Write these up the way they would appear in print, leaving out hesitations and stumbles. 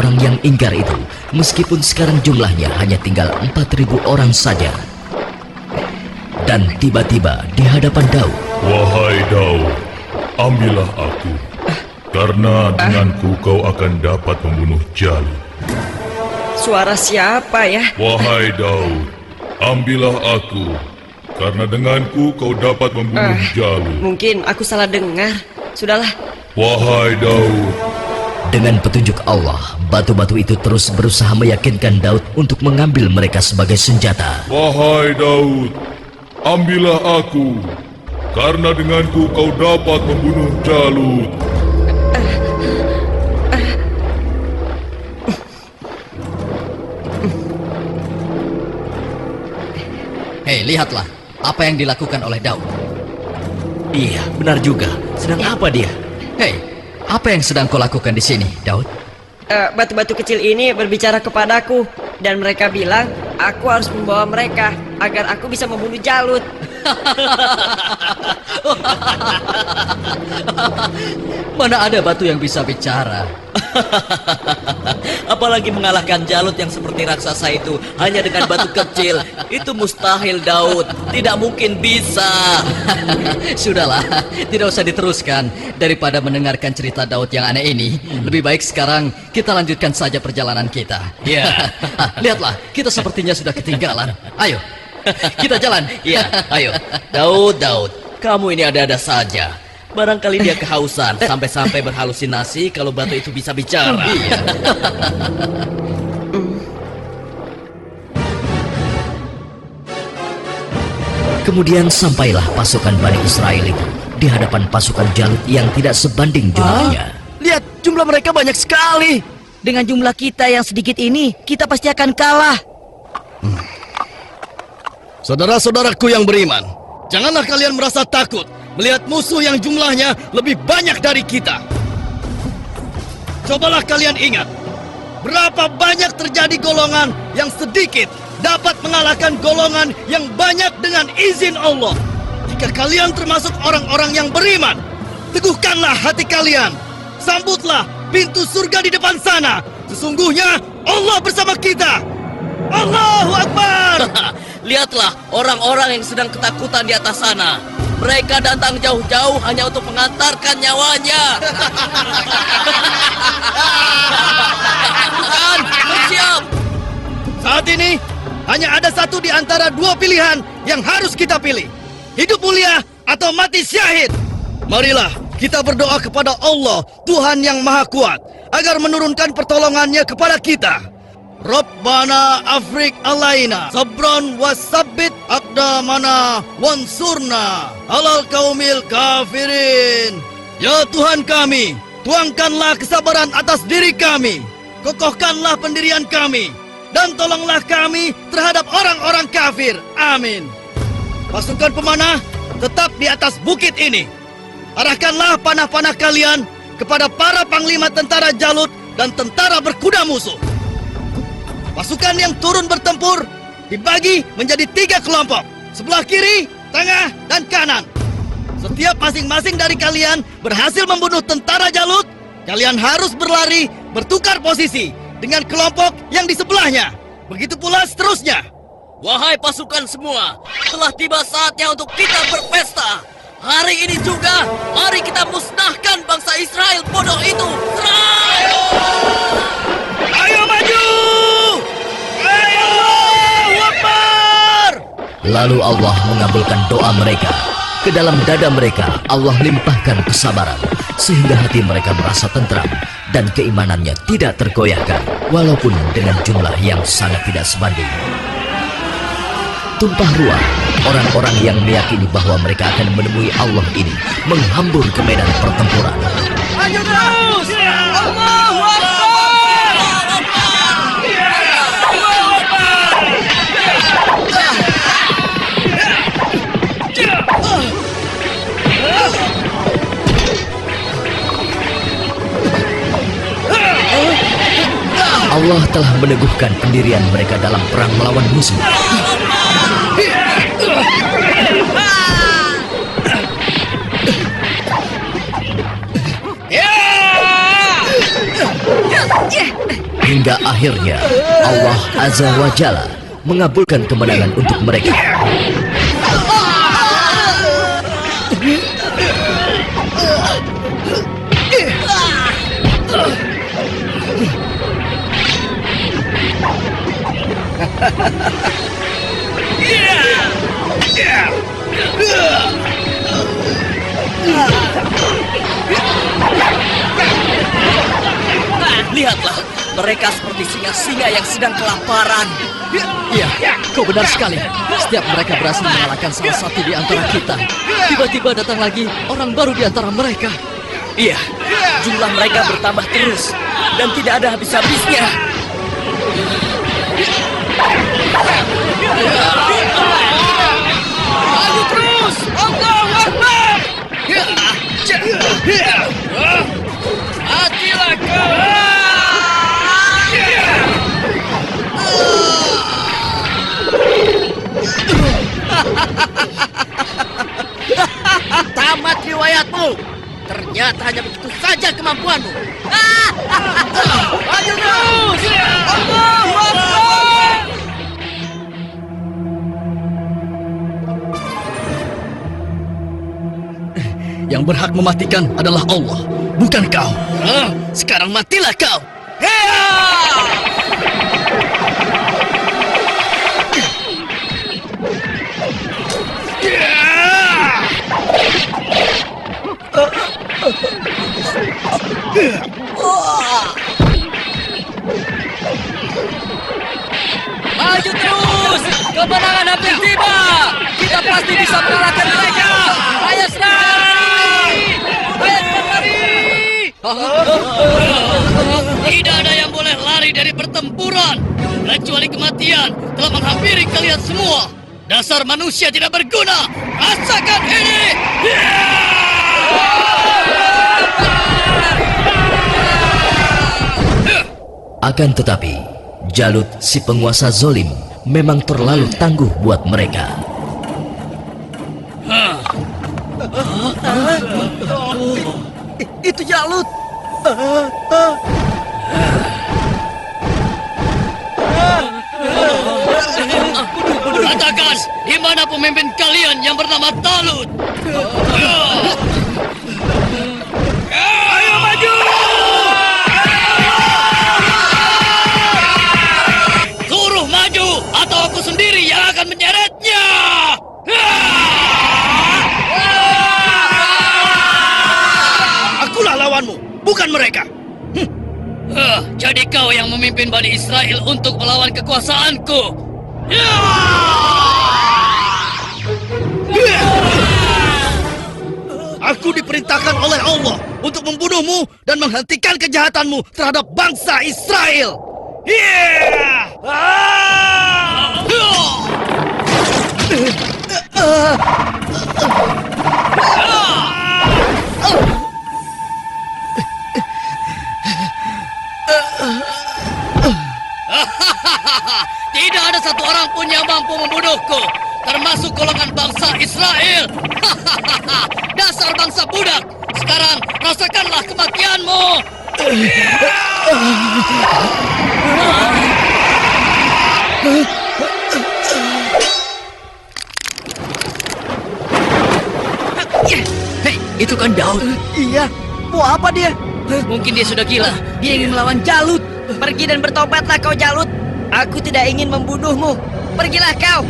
Orang yang ingkar itu, meskipun sekarang jumlahnya hanya tinggal 4.000 orang saja. Dan tiba-tiba di hadapan Daud. Wahai Daud, ambillah aku, karena denganku kau akan dapat membunuh Jalut. Suara siapa ya? Wahai Daud, ambillah aku, karena denganku kau dapat membunuh Jalut. Mungkin aku salah dengar. Sudahlah. Wahai Daud, Dengan petunjuk Allah, batu-batu itu terus berusaha meyakinkan Daud untuk mengambil mereka sebagai senjata. wahai Daud, ambillah aku, karena denganku kau dapat membunuh Jalut. Hei, lihatlah apa yang dilakukan oleh Daud. Iya, benar juga. Sedang apa dia? Hei, apa yang sedang kau lakukan di sini, Daud? Batu-batu kecil ini berbicara kepadaku dan mereka bilang aku harus membawa mereka agar aku bisa membunuh Jalut. Mana ada batu yang bisa bicara? Apalagi mengalahkan Jalut yang seperti raksasa itu hanya dengan batu kecil. Itu mustahil, Daud. Tidak mungkin bisa. Sudahlah, tidak usah diteruskan. Daripada mendengarkan cerita Daud yang aneh ini, lebih baik sekarang kita lanjutkan saja perjalanan kita. Ya. Lihatlah, kita sepertinya sudah ketinggalan. Ayo, kita jalan. Ya, ayo. Daud, kamu ini ada-ada saja. Barangkali dia kehausan sampai-sampai berhalusinasi kalau batu itu bisa bicara. Iya. Kemudian sampailah pasukan Bani Israel itu di hadapan pasukan Jalut yang tidak sebanding jumlahnya. Lihat, jumlah mereka banyak sekali. Dengan jumlah kita yang sedikit ini, kita pasti akan kalah. Saudara-saudaraku yang beriman, janganlah kalian merasa takut melihat musuh yang jumlahnya lebih banyak dari kita. Cobalah kalian ingat, berapa banyak terjadi golongan yang sedikit dapat mengalahkan golongan yang banyak dengan izin Allah. Jika kalian termasuk orang-orang yang beriman, teguhkanlah hati kalian. Sambutlah pintu surga di depan sana. Sesungguhnya Allah bersama kita. Allahu Akbar. Lihatlah orang-orang yang sedang ketakutan di atas sana. Mereka datang jauh-jauh hanya untuk mengantarkan nyawanya. Dan bersiap. Saat ini hanya ada satu di antara dua pilihan yang harus kita pilih. Hidup mulia atau mati syahid. Marilah kita berdoa kepada Allah, Tuhan yang Maha Kuat, agar menurunkan pertolongannya kepada kita. Rabbana afrik alaina sabron wasabbit aqdamana wansurna alal kaumil kafirin. Ya Tuhan kami, tuangkanlah kesabaran atas diri kami, kokohkanlah pendirian kami, dan tolonglah kami terhadap orang-orang kafir. Amin. Pasukan pemanah tetap di atas bukit ini. Arahkanlah panah-panah kalian kepada para panglima tentara Jalut dan tentara berkuda musuh. Pasukan yang turun bertempur dibagi menjadi 3 kelompok, sebelah kiri, tengah, dan kanan. Setiap masing-masing dari kalian berhasil membunuh tentara Jalut, kalian harus berlari bertukar posisi dengan kelompok yang di sebelahnya. Begitu pula seterusnya. Wahai pasukan semua, telah tiba saatnya untuk kita berpesta. Hari ini juga, mari kita musnahkan bangsa Israel bodoh itu. Serang! Ayo maju! Ayo! Allahu Akbar! Lalu Allah mengabulkan doa mereka. Ke dalam dada mereka Allah limpahkan kesabaran, sehingga hati mereka merasa tentram dan keimanannya tidak tergoyahkan, walaupun dengan jumlah yang sangat tidak sebanding. Tumpah ruah, orang-orang yang meyakini bahwa mereka akan menemui Allah ini menghambur ke medan pertempuran. Ayo terus! Allahu Akbar! Allah telah meneguhkan pendirian mereka dalam perang melawan musuh. Hingga akhirnya Allah Azza wa Jalla mengabulkan kemenangan untuk mereka. Lihatlah, mereka seperti singa-singa yang sedang kelaparan. Iya, kau benar sekali. Setiap mereka berhasil mengalahkan salah satu di antara kita, tiba-tiba datang lagi orang baru di antara mereka. Iya, jumlah mereka bertambah terus dan tidak ada habis-habisnya. Maju terus! Allahu Akbar! Matilah kau! Tamat riwayatmu. Ternyata hanya begitu saja kemampuanmu. Maju terus! Allahu Akbar! Yang berhak mematikan adalah Allah, bukan kau. Sekarang matilah kau. Maju terus! Kemenangan hampir tiba! Kita pasti bisa mengalahkan mereka! Ayo serang! Ayo serang lari! Tidak ada yang boleh lari dari pertempuran, kecuali kematian telah menghampiri kalian semua. Dasar manusia tidak berguna! Rasakan ini! Akan tetapi, Jalut si penguasa zolim memang terlalu tangguh buat mereka. Itu Jalut. Katakan, di mana pemimpin kalian yang bernama Talut? Ayo maju! Suruh maju, atau aku sendiri yang akan menyeretnya! Akulah lawanmu, bukan mereka. Jadi kau yang memimpin Bani Israel untuk melawan kekuasaanku. Aku diperintahkan oleh Allah untuk membunuhmu dan menghentikan kejahatanmu terhadap bangsa Israel. Tidak ada satu orang pun yang mampu membunuhku, termasuk golongan bangsa Israel. Dasar bangsa budak. Sekarang rasakanlah kematianmu. Hei, itu kan Daud. Iya, mau apa dia? Mungkin dia sudah gila. Dia ingin melawan Jalut. Pergi dan bertobatlah kau Jalut. Aku tidak ingin membunuhmu. Pergilah kau.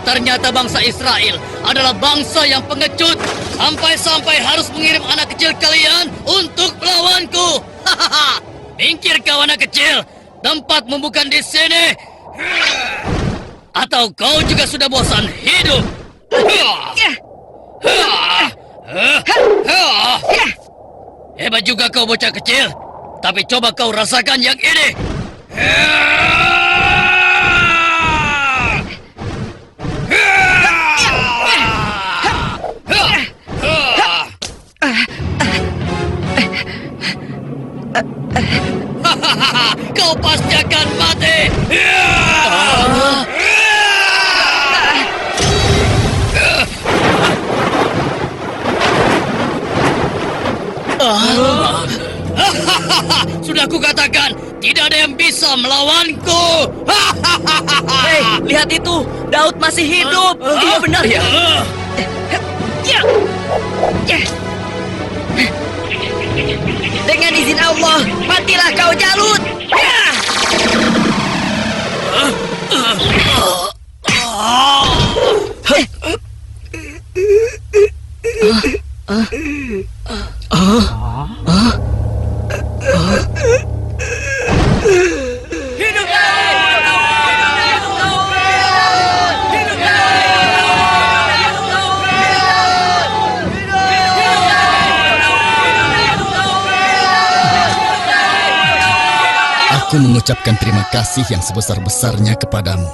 Ternyata bangsa Israel adalah bangsa yang pengecut. Sampai-sampai harus mengirim anak kecil kalian untuk melawanku. Minggir kau anak kecil. Tempatmu bukan di sini. Atau kau juga sudah bosan hidup? Hebat juga kau bocah kecil. Tapi coba kau rasakan yang ini. Kau pasti akan mati. Sudah kukatakan, tidak ada yang bisa melawanku. Hei, lihat itu. Daud masih hidup. Iya benar ya. Ya. Ya. Dengan izin Allah, matilah kau Jalut. Ya. Aku mengucapkan terima kasih yang sebesar-besarnya kepadamu,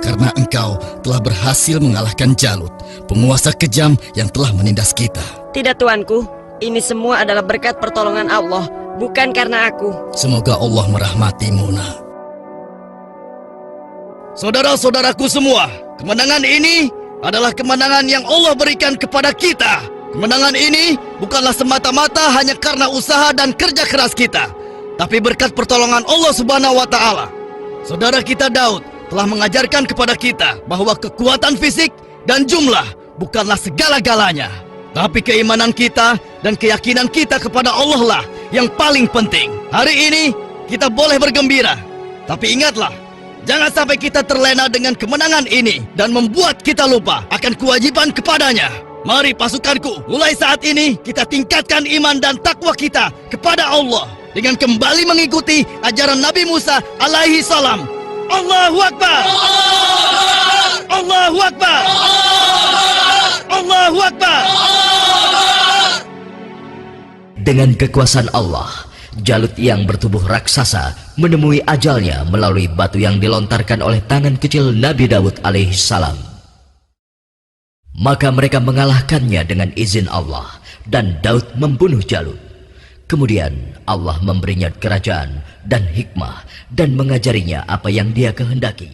karena engkau telah berhasil mengalahkan Jalut, penguasa kejam yang telah menindas kita. Tidak tuanku, ini semua adalah berkat pertolongan Allah, bukan karena aku. Semoga Allah merahmatimu, nak. Saudara-saudaraku semua, kemenangan ini adalah kemenangan yang Allah berikan kepada kita. Kemenangan ini bukanlah semata-mata hanya karena usaha dan kerja keras kita, tapi berkat pertolongan Allah Subhanahu wa Ta'ala. Saudara kita Daud telah mengajarkan kepada kita bahwa kekuatan fisik dan jumlah bukanlah segala-galanya, tapi keimanan kita dan keyakinan kita kepada Allah lah yang paling penting. Hari ini kita boleh bergembira, tapi ingatlah, jangan sampai kita terlena dengan kemenangan ini dan membuat kita lupa akan kewajiban kepadanya. Mari pasukanku, mulai saat ini kita tingkatkan iman dan takwa kita kepada Allah dengan kembali mengikuti ajaran Nabi Musa alaihi salam. Allahu Akbar! Allahu Akbar! Allahu Akbar! Dengan kekuasaan Allah, Jalut yang bertubuh raksasa menemui ajalnya melalui batu yang dilontarkan oleh tangan kecil Nabi Daud alaihi salam. Maka mereka mengalahkannya dengan izin Allah, dan Daud membunuh Jalut. Kemudian Allah memberinya kerajaan dan hikmah dan mengajarinya apa yang dia kehendaki.